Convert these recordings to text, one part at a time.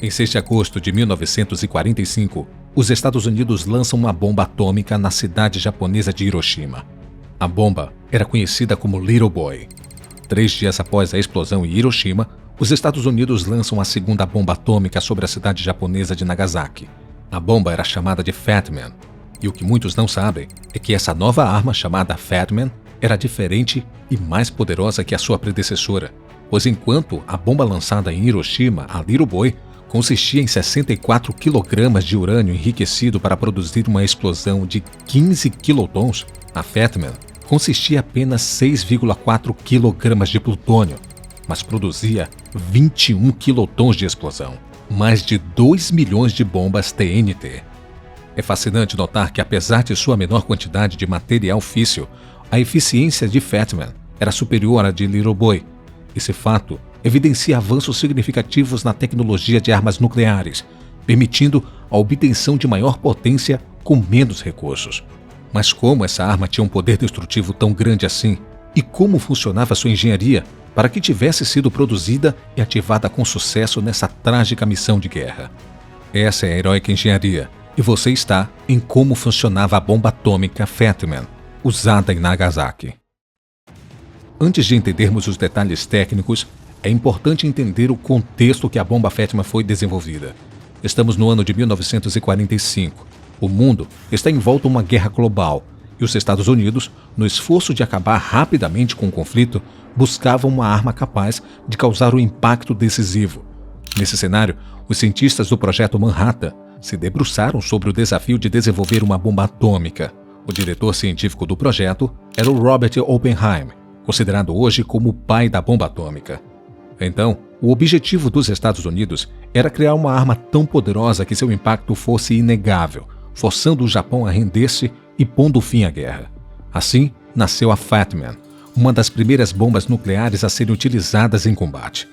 Em 6 de agosto de 1945, os Estados Unidos lançam uma bomba atômica na cidade japonesa de Hiroshima. A bomba era conhecida como Little Boy. 3 dias após a explosão em Hiroshima, os Estados Unidos lançam a segunda bomba atômica sobre a cidade japonesa de Nagasaki. A bomba era chamada de Fat Man. E o que muitos não sabem é que essa nova arma, chamada Fat Man, era diferente e mais poderosa que a sua predecessora, pois enquanto a bomba lançada em Hiroshima, a Little Boy, consistia em 64 kg de urânio enriquecido para produzir uma explosão de 15 quilotons, a Fat Man consistia apenas 6,4 kg de plutônio, mas produzia 21 quilotons de explosão, mais de 2 milhões de bombas TNT. É fascinante notar que, apesar de sua menor quantidade de material físsil, a eficiência de Fat Man era superior à de Little Boy. Esse fato evidencia avanços significativos na tecnologia de armas nucleares, permitindo a obtenção de maior potência com menos recursos. Mas como essa arma tinha um poder destrutivo tão grande assim? E como funcionava sua engenharia para que tivesse sido produzida e ativada com sucesso nessa trágica missão de guerra? Essa é a heróica engenharia, e você está em Como Funcionava a Bomba Atômica Fat Man, usada em Nagasaki. Antes de entendermos os detalhes técnicos, é importante entender o contexto que a bomba Fat Man foi desenvolvida. Estamos no ano de 1945. O mundo está envolto em uma guerra global e os Estados Unidos, no esforço de acabar rapidamente com o conflito, buscavam uma arma capaz de causar um impacto decisivo. Nesse cenário, os cientistas do Projeto Manhattan se debruçaram sobre o desafio de desenvolver uma bomba atômica. O diretor científico do projeto era o Robert Oppenheim, considerado hoje como o pai da bomba atômica. Então, o objetivo dos Estados Unidos era criar uma arma tão poderosa que seu impacto fosse inegável, forçando o Japão a render-se e pondo fim à guerra. Assim, nasceu a Fat Man, uma das primeiras bombas nucleares a serem utilizadas em combate.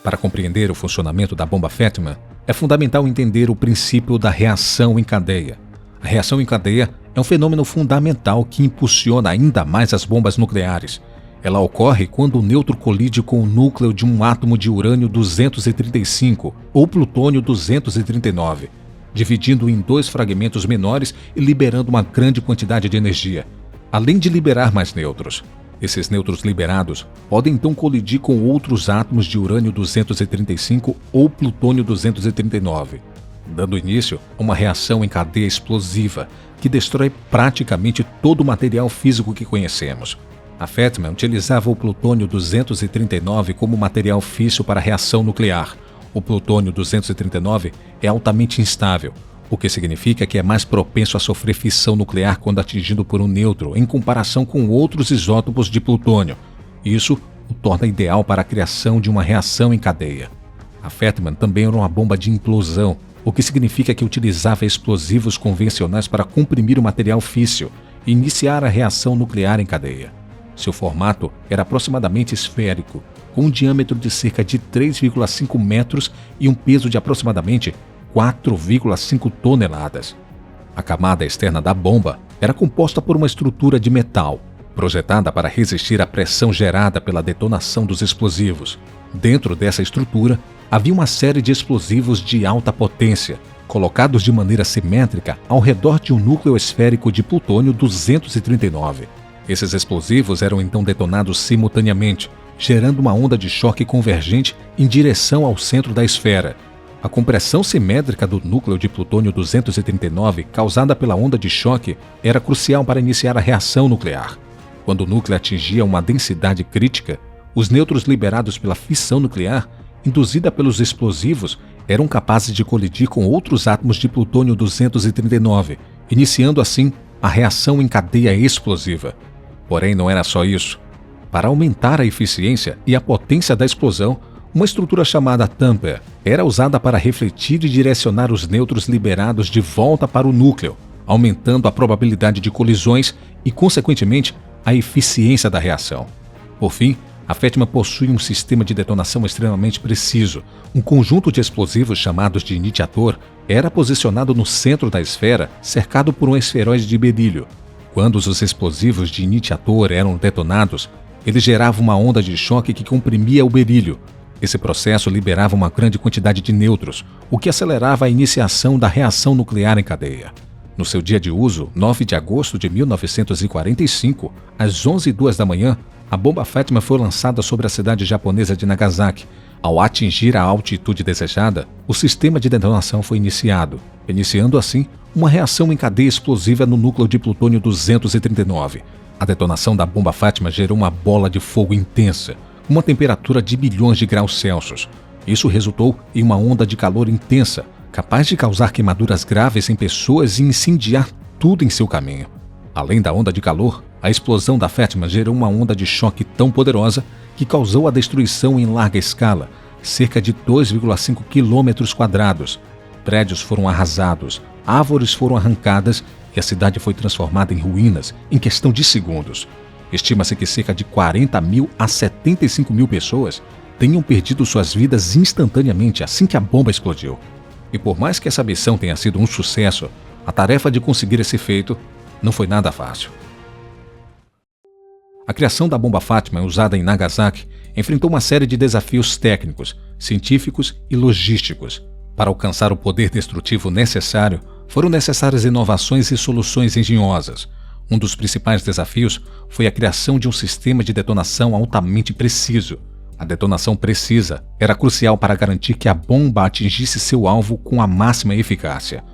Para compreender o funcionamento da bomba Fat Man, é fundamental entender o princípio da reação em cadeia. A reação em cadeia é um fenômeno fundamental que impulsiona ainda mais as bombas nucleares. Ela ocorre quando o nêutron colide com o núcleo de um átomo de urânio-235 ou plutônio-239, dividindo em 2 fragmentos menores e liberando uma grande quantidade de energia, além de liberar mais nêutrons. Esses nêutrons liberados podem então colidir com outros átomos de urânio-235 ou plutônio-239, dando início a uma reação em cadeia explosiva que destrói praticamente todo o material físico que conhecemos. A Fat Man utilizava o plutônio-239 como material físsil para a reação nuclear. O plutônio-239 é altamente instável, o que significa que é mais propenso a sofrer fissão nuclear quando atingido por um nêutron em comparação com outros isótopos de plutônio. Isso o torna ideal para a criação de uma reação em cadeia. A Fat Man também era uma bomba de implosão, o que significa que utilizava explosivos convencionais para comprimir o material físsil e iniciar a reação nuclear em cadeia. Seu formato era aproximadamente esférico, com um diâmetro de cerca de 3,5 metros e um peso de aproximadamente 4,5 toneladas. A camada externa da bomba era composta por uma estrutura de metal, projetada para resistir à pressão gerada pela detonação dos explosivos. Dentro dessa estrutura, havia uma série de explosivos de alta potência, colocados de maneira simétrica ao redor de um núcleo esférico de plutônio-239. Esses explosivos eram então detonados simultaneamente, gerando uma onda de choque convergente em direção ao centro da esfera. A compressão simétrica do núcleo de plutônio-239 causada pela onda de choque era crucial para iniciar a reação nuclear. Quando o núcleo atingia uma densidade crítica, os nêutrons liberados pela fissão nuclear, induzida pelos explosivos, eram capazes de colidir com outros átomos de plutônio-239, iniciando assim a reação em cadeia explosiva. Porém, não era só isso. Para aumentar a eficiência e a potência da explosão, uma estrutura chamada tamper era usada para refletir e direcionar os nêutrons liberados de volta para o núcleo, aumentando a probabilidade de colisões e, consequentemente, a eficiência da reação. Por fim, a Fat Man possui um sistema de detonação extremamente preciso. Um conjunto de explosivos chamados de iniciador era posicionado no centro da esfera, cercado por um esferoide de berílio. Quando os explosivos de iniciador eram detonados, eles geravam uma onda de choque que comprimia o berílio. Esse processo liberava uma grande quantidade de nêutrons, o que acelerava a iniciação da reação nuclear em cadeia. No seu dia de uso, 9 de agosto de 1945, às 11h02 da manhã, a bomba Fatman foi lançada sobre a cidade japonesa de Nagasaki. Ao atingir a altitude desejada, o sistema de detonação foi iniciado, iniciando assim uma reação em cadeia explosiva no núcleo de plutônio 239. A detonação da bomba Fatman gerou uma bola de fogo intensa, com uma temperatura de bilhões de graus Celsius. Isso resultou em uma onda de calor intensa, capaz de causar queimaduras graves em pessoas e incendiar tudo em seu caminho. Além da onda de calor, a explosão da Fatman gerou uma onda de choque tão poderosa que causou a destruição em larga escala, cerca de 2,5 km². Prédios foram arrasados, árvores foram arrancadas e a cidade foi transformada em ruínas em questão de segundos. Estima-se que cerca de 40 mil a 75 mil pessoas tenham perdido suas vidas instantaneamente assim que a bomba explodiu. E por mais que essa missão tenha sido um sucesso, a tarefa de conseguir esse feito não foi nada fácil. A criação da bomba Fatman usada em Nagasaki enfrentou uma série de desafios técnicos, científicos e logísticos. Para alcançar o poder destrutivo necessário, foram necessárias inovações e soluções engenhosas. Um dos principais desafios foi a criação de um sistema de detonação altamente preciso. A detonação precisa era crucial para garantir que a bomba atingisse seu alvo com a máxima eficácia.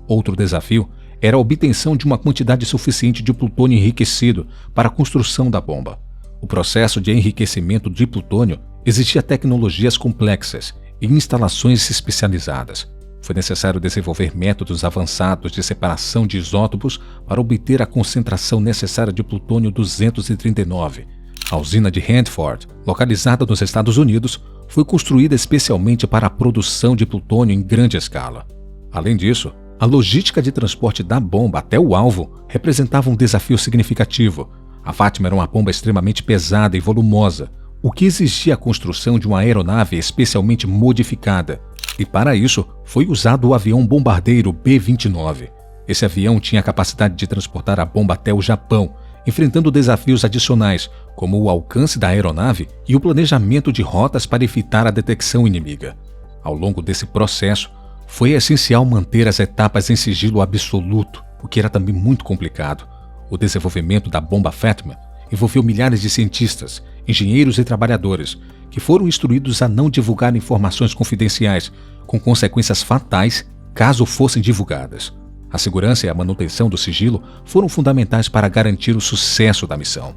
Outro desafio era a obtenção de uma quantidade suficiente de plutônio enriquecido para a construção da bomba. O processo de enriquecimento de plutônio exigia tecnologias complexas e instalações especializadas. Foi necessário desenvolver métodos avançados de separação de isótopos para obter a concentração necessária de plutônio 239. A usina de Hanford, localizada nos Estados Unidos, foi construída especialmente para a produção de plutônio em grande escala. Além disso, a logística de transporte da bomba até o alvo representava um desafio significativo. A Fatman era uma bomba extremamente pesada e volumosa, o que exigia a construção de uma aeronave especialmente modificada. E para isso, foi usado o avião bombardeiro B-29. Esse avião tinha a capacidade de transportar a bomba até o Japão, enfrentando desafios adicionais, como o alcance da aeronave e o planejamento de rotas para evitar a detecção inimiga. Ao longo desse processo, foi essencial manter as etapas em sigilo absoluto, o que era também muito complicado. O desenvolvimento da bomba Fatman envolveu milhares de cientistas, engenheiros e trabalhadores, que foram instruídos a não divulgar informações confidenciais, com consequências fatais caso fossem divulgadas. A segurança e a manutenção do sigilo foram fundamentais para garantir o sucesso da missão.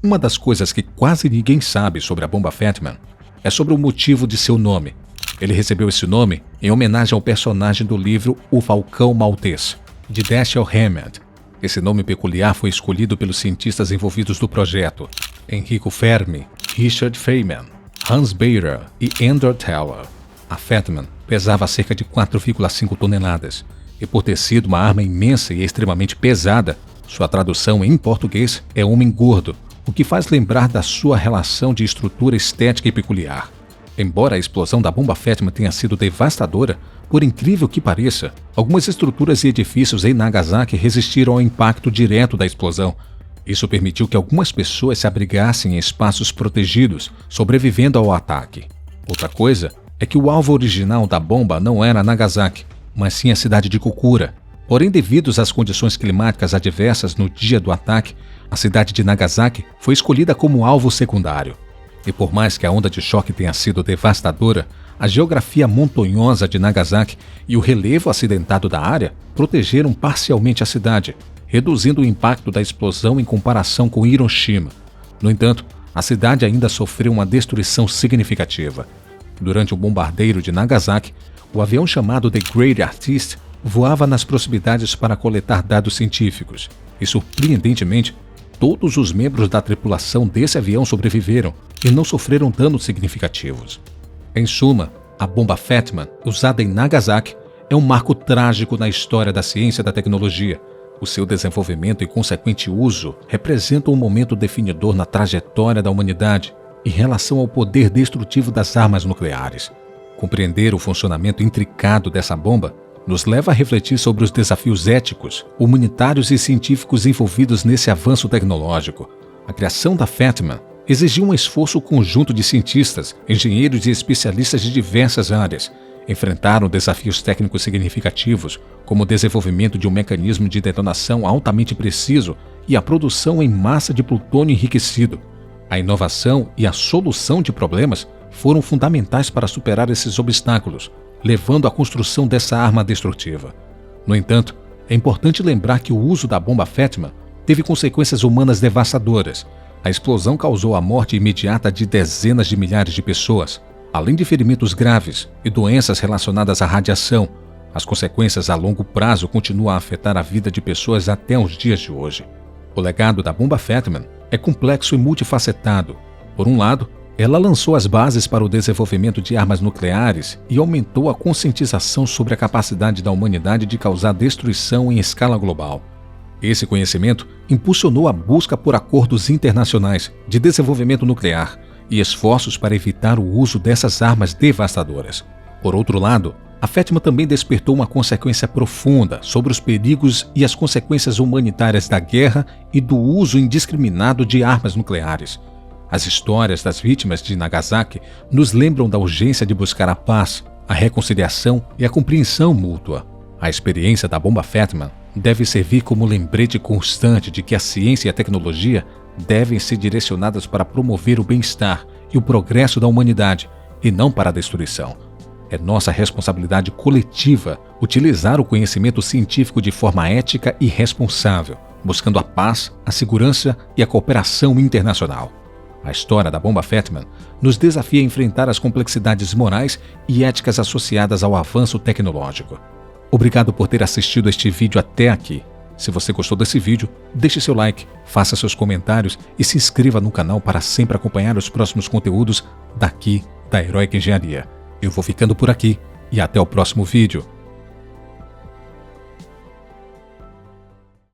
Uma das coisas que quase ninguém sabe sobre a bomba Fatman é sobre o motivo de seu nome. Ele recebeu esse nome em homenagem ao personagem do livro O Falcão Maltês, de Dashiell Hammett. Esse nome peculiar foi escolhido pelos cientistas envolvidos do projeto: Enrico Fermi, Richard Feynman, Hans Bethe e Andrew Teller. A Fatman pesava cerca de 4,5 toneladas, e por ter sido uma arma imensa e extremamente pesada, sua tradução em português é homem gordo, o que faz lembrar da sua relação de estrutura estética e peculiar. Embora a explosão da bomba Fatman tenha sido devastadora, por incrível que pareça, algumas estruturas e edifícios em Nagasaki resistiram ao impacto direto da explosão. Isso permitiu que algumas pessoas se abrigassem em espaços protegidos, sobrevivendo ao ataque. Outra coisa é que o alvo original da bomba não era Nagasaki, mas sim a cidade de Kokura. Porém, devido às condições climáticas adversas no dia do ataque, a cidade de Nagasaki foi escolhida como alvo secundário. E por mais que a onda de choque tenha sido devastadora, a geografia montanhosa de Nagasaki e o relevo acidentado da área protegeram parcialmente a cidade, reduzindo o impacto da explosão em comparação com Hiroshima. No entanto, a cidade ainda sofreu uma destruição significativa. Durante o bombardeio de Nagasaki, o avião chamado The Great Artist voava nas proximidades para coletar dados científicos. E, surpreendentemente, todos os membros da tripulação desse avião sobreviveram e não sofreram danos significativos. Em suma, a bomba Fatman, usada em Nagasaki, é um marco trágico na história da ciência e da tecnologia. O seu desenvolvimento e consequente uso representam um momento definidor na trajetória da humanidade em relação ao poder destrutivo das armas nucleares. Compreender o funcionamento intricado dessa bomba nos leva a refletir sobre os desafios éticos, humanitários e científicos envolvidos nesse avanço tecnológico. A criação da Fatman exigiu um esforço conjunto de cientistas, engenheiros e especialistas de diversas áreas. Enfrentaram desafios técnicos significativos, como o desenvolvimento de um mecanismo de detonação altamente preciso e a produção em massa de plutônio enriquecido. A inovação e a solução de problemas foram fundamentais para superar esses obstáculos, levando à construção dessa arma destrutiva. No entanto, é importante lembrar que o uso da bomba Fatima teve consequências humanas devastadoras. A explosão causou a morte imediata de dezenas de milhares de pessoas, além de ferimentos graves e doenças relacionadas à radiação. As consequências a longo prazo continuam a afetar a vida de pessoas até os dias de hoje. O legado da bomba Fatima é complexo e multifacetado. Por um lado, ela lançou as bases para o desenvolvimento de armas nucleares e aumentou a conscientização sobre a capacidade da humanidade de causar destruição em escala global. Esse conhecimento impulsionou a busca por acordos internacionais de desenvolvimento nuclear e esforços para evitar o uso dessas armas devastadoras. Por outro lado, a Fatima também despertou uma consequência profunda sobre os perigos e as consequências humanitárias da guerra e do uso indiscriminado de armas nucleares. As histórias das vítimas de Nagasaki nos lembram da urgência de buscar a paz, a reconciliação e a compreensão mútua. A experiência da bomba Fatima deve servir como lembrete constante de que a ciência e a tecnologia devem ser direcionadas para promover o bem-estar e o progresso da humanidade, e não para a destruição. É nossa responsabilidade coletiva utilizar o conhecimento científico de forma ética e responsável, buscando a paz, a segurança e a cooperação internacional. A história da bomba Fatima nos desafia a enfrentar as complexidades morais e éticas associadas ao avanço tecnológico. Obrigado por ter assistido este vídeo até aqui. Se você gostou desse vídeo, deixe seu like, faça seus comentários e se inscreva no canal para sempre acompanhar os próximos conteúdos daqui da Heroica Engenharia. Eu vou ficando por aqui e até o próximo vídeo.